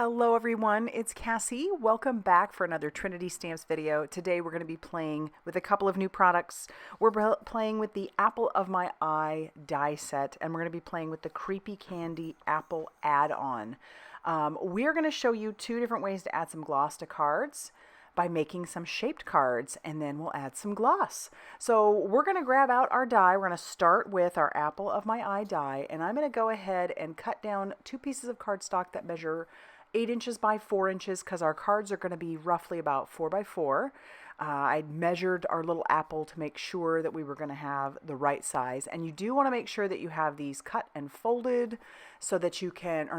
Hello everyone, it's Cassie. Welcome back for another Trinity Stamps video. Today we're going to be playing with a couple of new products. We're playing with the Apple of My Eye die set, and we're going to be playing with the Creepy Candy Apple add-on. We're going to show you two different ways to add some gloss to cards by making some shaped cards, and then we'll add some gloss. So we're going to grab out our die. We're going to start with our Apple of My Eye die, and I'm going to go ahead and cut down two pieces of cardstock that measure 8 inches by 4 inches because our cards are going to be roughly about 4 by 4. I measured our little apple to make sure that we were going to have the right size, and you do want to make sure that you have these cut and folded so that you can,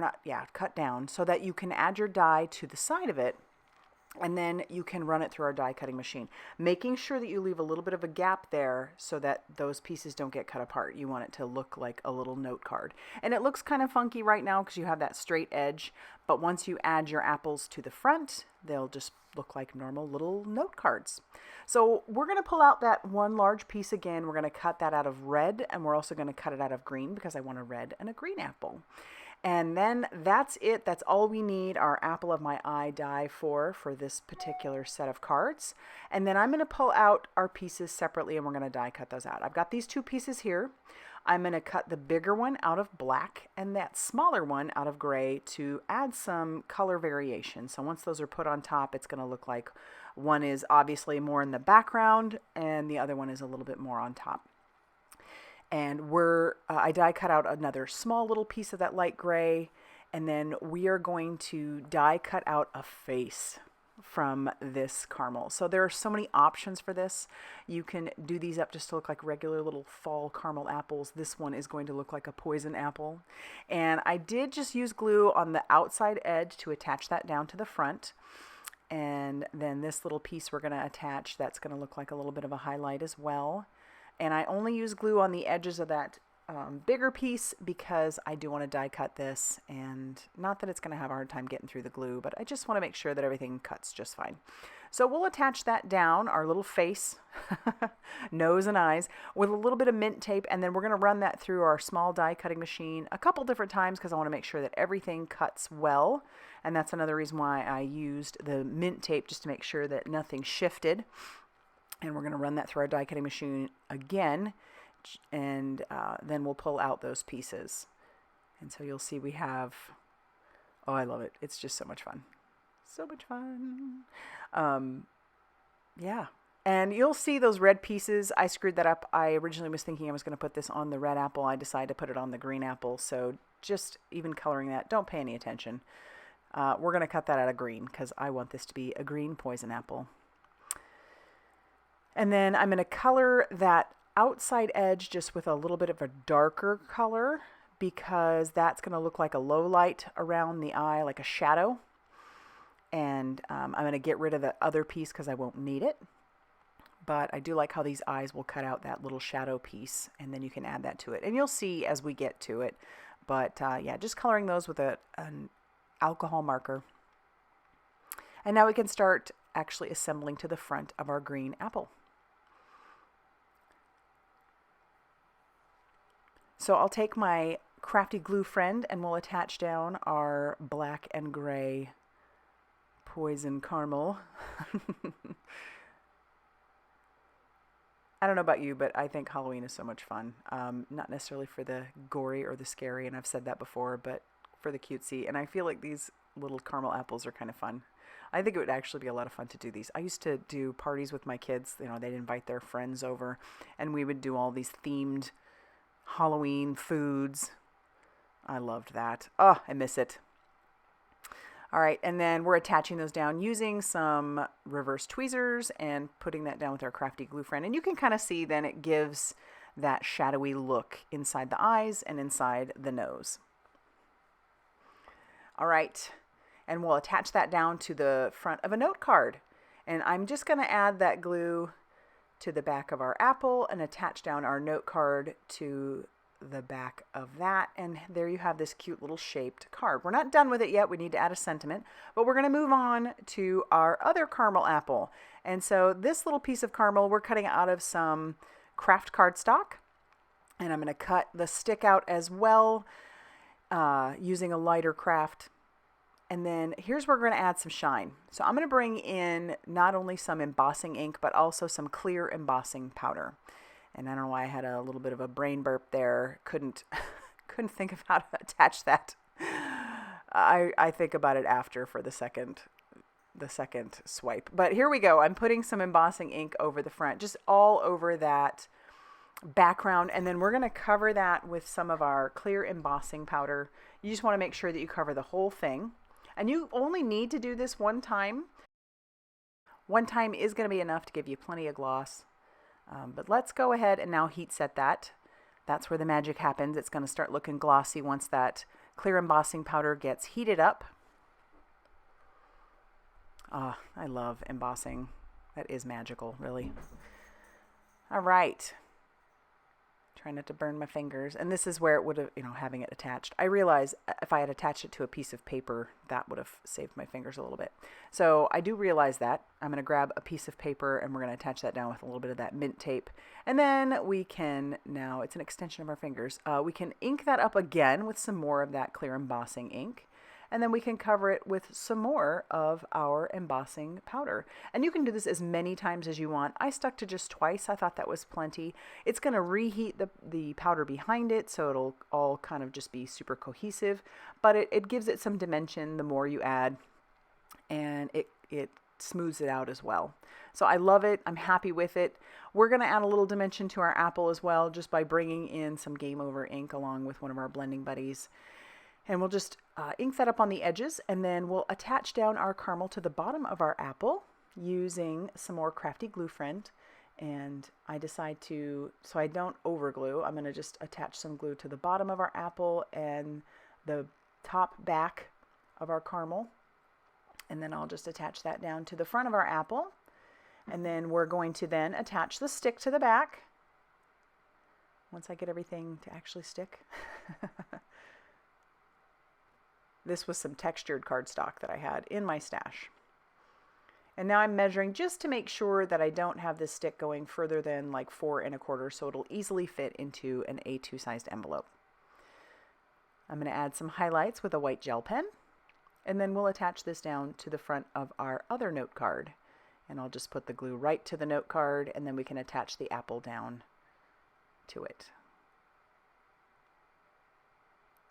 cut down so that you can add your die to the side of it, and then you can run it through our die cutting machine, making sure that you leave a little bit of a gap there so that those pieces don't get cut apart. You want it to look like a little note card. And it looks kind of funky right now because you have that straight edge, but once you add your apples to the front, they'll just look like normal little note cards. So we're going to pull out that one large piece again. We're going to cut that out of red, and we're also going to cut it out of green because I want a red and a green apple. And then that's it. That's all we need our Apple of My Eye die for this particular set of cards. And then I'm going to pull out our pieces separately, and we're going to die cut those out. I've got these two pieces here. I'm going to cut the bigger one out of black and that smaller one out of gray to add some color variation. So once those are put on top, it's going to look like one is obviously more in the background and the other one is a little bit more on top. And I die cut out another small little piece of that light gray, and then we are going to die cut out a face from this caramel. So there are so many options for this. You can do these up just to look like regular little fall caramel apples. This one is going to look like a poison apple. And I did just use glue on the outside edge to attach that down to the front. And then this little piece we're going to attach, that's going to look like a little bit of a highlight as well. And I only use glue on the edges of that bigger piece because I do want to die cut this, and not that it's going to have a hard time getting through the glue, but I just want to make sure that everything cuts just fine. So we'll attach that down, our little face, nose and eyes, with a little bit of mint tape, and then we're going to run that through our small die cutting machine a couple different times because I want to make sure that everything cuts well, and that's another reason why I used the mint tape, just to make sure that nothing shifted. And we're going to run that through our die cutting machine again, and then we'll pull out those pieces. And so you'll see we have, oh, I love it. It's just so much fun. So much fun. Yeah. And you'll see those red pieces. I screwed that up. I originally was thinking I was going to put this on the red apple. I decided to put it on the green apple. So just even coloring that, don't pay any attention. We're going to cut that out of green because I want this to be a green poison apple. And then I'm going to color that outside edge just with a little bit of a darker color because that's going to look like a low light around the eye, like a shadow. And I'm going to get rid of the other piece because I won't need it. But I do like how these eyes will cut out that little shadow piece, and then you can add that to it. And you'll see as we get to it. But yeah, just coloring those with an alcohol marker. And now we can start actually assembling to the front of our green apple. So I'll take my Crafty Gluefriend and we'll attach down our black and gray poison caramel. I don't know about you, but I think Halloween is so much fun. Not necessarily for the gory or the scary, and I've said that before, but for the cutesy. And I feel like these little caramel apples are kind of fun. I think it would actually be a lot of fun to do these. I used to do parties with my kids. You know, they'd invite their friends over, and we would do all these themed Halloween foods. I loved that. Oh, I miss it. All right, and then we're attaching those down using some reverse tweezers and putting that down with our Crafty Gluefriend. And you can kind of see then it gives that shadowy look inside the eyes and inside the nose. All right, and we'll attach that down to the front of a note card. And I'm just going to add that glue to the back of our apple and attach down our note card to the back of that, and there you have this cute little shaped card. We're not done with it yet. We need to add a sentiment, but we're going to move on to our other caramel apple. And so this little piece of caramel we're cutting out of some craft cardstock, and I'm going to cut the stick out as well using a lighter craft And then here's where we're going to add some shine. So I'm going to bring in not only some embossing ink, but also some clear embossing powder. And I don't know why I had a little bit of a brain burp there. Couldn't think of how to attach that. I think about it after for the second swipe. But here we go. I'm putting some embossing ink over the front, just all over that background, and then we're going to cover that with some of our clear embossing powder. You just want to make sure that you cover the whole thing, and you only need to do this one time. One time is going to be enough to give you plenty of gloss. But let's go ahead and now heat set that. That's where the magic happens. It's going to start looking glossy once that clear embossing powder gets heated up. I love embossing. That is magical, really. All right. Try not to burn my fingers. And this is where it would have, having it attached. I realize if I had attached it to a piece of paper, that would have saved my fingers a little bit. So I do realize that. I'm going to grab a piece of paper and we're going to attach that down with a little bit of that mint tape. And then we can, now it's an extension of our fingers, we can ink that up again with some more of that clear embossing ink. And then we can cover it with some more of our embossing powder. And you can do this as many times as you want. I stuck to just twice. I thought that was plenty. It's going to reheat the powder behind it, so it'll all kind of just be super cohesive. But it gives it some dimension the more you add, and it smooths it out as well. So I love it. I'm happy with it. We're going to add a little dimension to our apple as well, just by bringing in some Game Over ink along with one of our blending buddies. And we'll just ink that up on the edges, and then we'll attach down our caramel to the bottom of our apple using some more Crafty Gluefriend. And I decide to, so I don't over glue, I'm going to just attach some glue to the bottom of our apple and the top back of our caramel. And then I'll just attach that down to the front of our apple. And then we're going to then attach the stick to the back. Once I get everything to actually stick. This was some textured cardstock that I had in my stash. And now I'm measuring just to make sure that I don't have this stick going further than like 4 1/4, so it'll easily fit into an A2 sized envelope. I'm going to add some highlights with a white gel pen, and then we'll attach this down to the front of our other note card. And I'll just put the glue right to the note card, and then we can attach the apple down to it.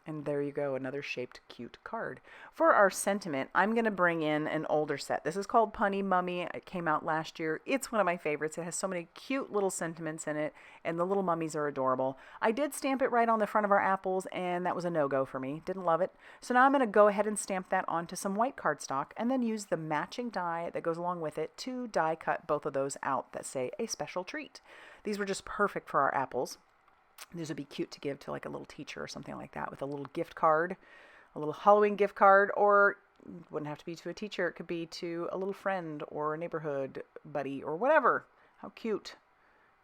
And there you go, another shaped cute card. For our sentiment, I'm going to bring in an older set. This is called Punny Mummy. It came out last year. It's one of my favorites. It has so many cute little sentiments in it, and the little mummies are adorable. I did stamp it right on the front of our apples, and that was a no-go for me. Didn't love it. So now I'm going to go ahead and stamp that onto some white cardstock, and then use the matching die that goes along with it to die cut both of those out that say a special treat. These were just perfect for our apples. These would be cute to give to like a little teacher or something like that with a little gift card, a little Halloween gift card, or it wouldn't have to be to a teacher. It could be to a little friend or a neighborhood buddy or whatever. How cute.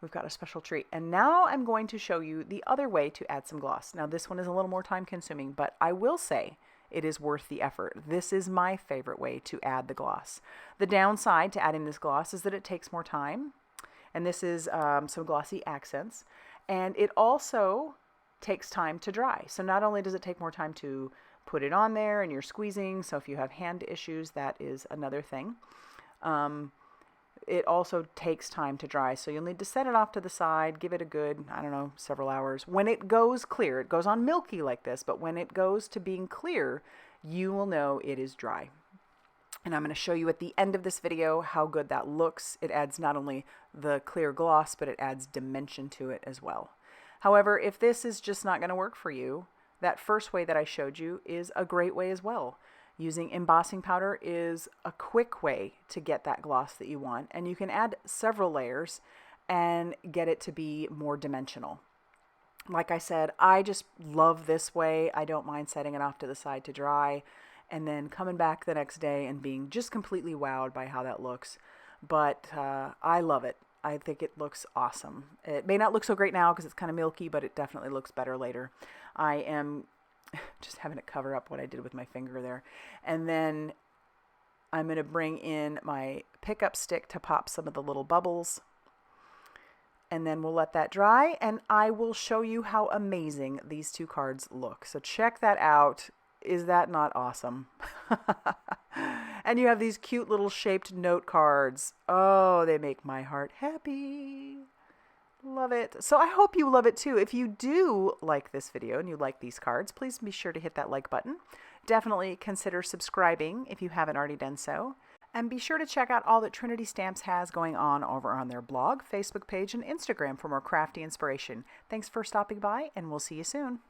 We've got a special treat. And now I'm going to show you the other way to add some gloss. Now this one is a little more time consuming, but I will say it is worth the effort. This is my favorite way to add the gloss. The downside to adding this gloss is that it takes more time. And this is some glossy accents. And it also takes time to dry. So not only does it take more time to put it on there and you're squeezing, so if you have hand issues, that is another thing. It also takes time to dry. So you'll need to set it off to the side, give it a good, I don't know, several hours. When it goes clear, it goes on milky like this, but when it goes to being clear, you will know it is dry. And I'm going to show you at the end of this video how good that looks. It adds not only the clear gloss, but it adds dimension to it as well. However, if this is just not going to work for you, that first way that I showed you is a great way as well. Using embossing powder is a quick way to get that gloss that you want, and you can add several layers and get it to be more dimensional. Like I said, I just love this way. I don't mind setting it off to the side to dry, and then coming back the next day and being just completely wowed by how that looks. But I love it. I think it looks awesome. It may not look so great now because it's kind of milky, but it definitely looks better later. I am just having it cover up what I did with my finger there. And then I'm going to bring in my pickup stick to pop some of the little bubbles. And then we'll let that dry, and I will show you how amazing these two cards look. So check that out. Is that not awesome? And you have these cute little shaped note cards. Oh, they make my heart happy. Love it. So I hope you love it too. If you do like this video and you like these cards, please be sure to hit that like button. Definitely consider subscribing if you haven't already done so. And be sure to check out all that Trinity Stamps has going on over on their blog, Facebook page, and Instagram for more crafty inspiration. Thanks for stopping by, and we'll see you soon.